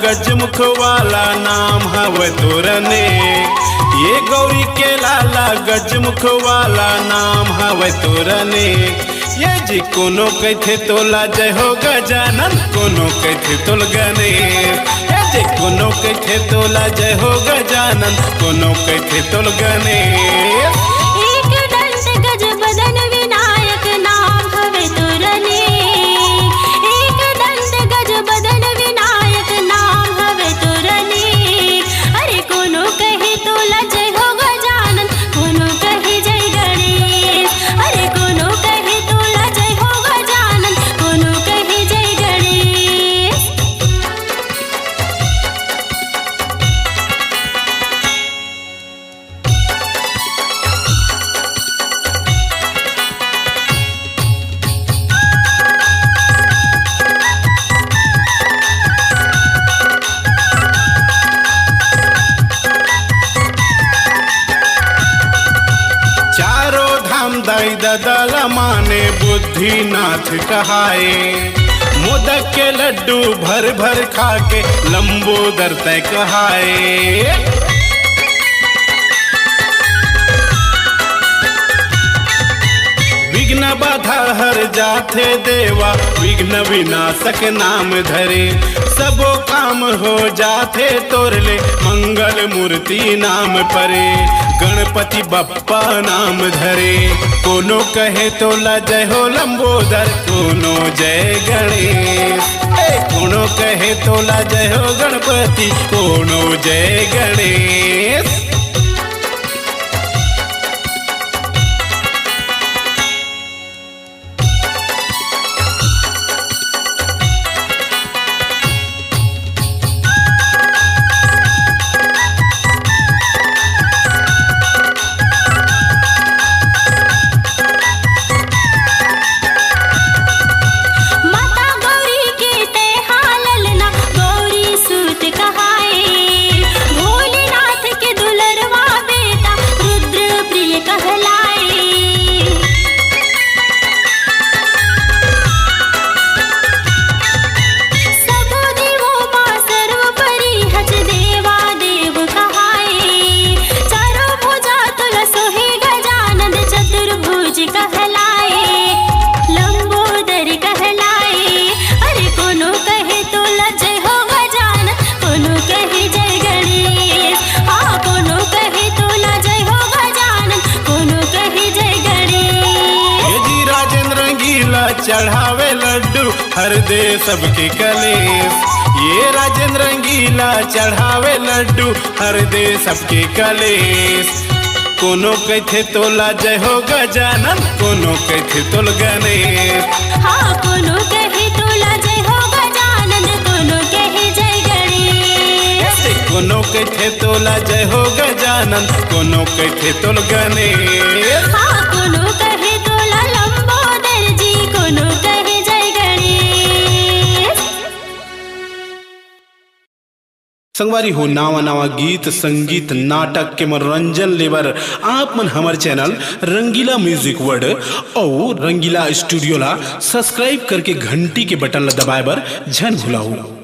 गजमुख वाला नाम हवे तोरने। ये गौरी के लाला गजमुख वाला नाम हवे तोरने। ये जी कोनो कहते तोला जय हो गजानन, कोनो कहते तोल गणेश। ये जी कोनो कहते तोला जय हो गजानन, कोनो कहते तोल गणेश। एक दंत गज बदन विनायक नाम हवे तोरने। एक दंत गज बदन विनायक नाम हवे तोरने। अरे कोनो कहे तोला जय हो गजानन, कोनो कहे जय गणेश। अरे कोनो कहे तोला जय हो गजानन, कोनो कहे जय गणेश। चारों धाम दाई ददला माने बुद्धिनाथ कहाए। मोदक के लड्डू भर भर खा के लंबोदर तय कहाए। विघ्न बाधा हर जाथे देवा, विघ्न विनाशक नाम धरे। सबो काम हो जाथे तोरले, मंगल मूर्ति नाम परे। गणपति बप्पा नाम धरे। कोनो कहे तोला जय हो लंबोदर, कोनो जय गणेश। कोनो कहे तोला जय हो गणपति, कोनो जय गणेश। माता गौरी के तेहा ललना गौरी सूत कहाए। भोलेनाथ के दुलरवा बेटा रुद्र प्रिय कहलाए। सबो देवों मां सर्वोपरि हच देवा देव कहाए। चारों भुजा तुला सोहे गजानन, चतुर्भुज कहलाए। लंबोदर कहलाए। अरे कोनो कहे तोला जय हो गजानन, कोनो कहे जय गणेश। हाँ कोनो कहे तोला जय हो गजानन, कोनो कहे जय गणेश। ये जी राजेंद्र रंगीला चढ़ावे लड्डू हर दे सबके कलेश। ये राजेंद्र रंगीला चढ़ावे लड्डू हर दे सबके कलेश। कोनो कहते तोला जय हो गजानन, कोनो कहते तोल गणेश। हाँ कोनो कहे तोला जय हो गजानन, कोनो कहे जय गणेश। कोनो कहते तोला जय हो गजानन, कोनो कहते तोल गणेश। हाँ कोनो कहे तोला लंबोदर जी, कोनो कहे जय गणेश। संगवारी हो नावा नावा गीत संगीत नाटक के मनोरंजन लेबर आप मन हमारे चैनल रंगीला म्यूजिक वर्ड और रंगीला स्टूडियो ला सब्सक्राइब करके घंटी के बटन ला दबाए बर झन भुलाऊ।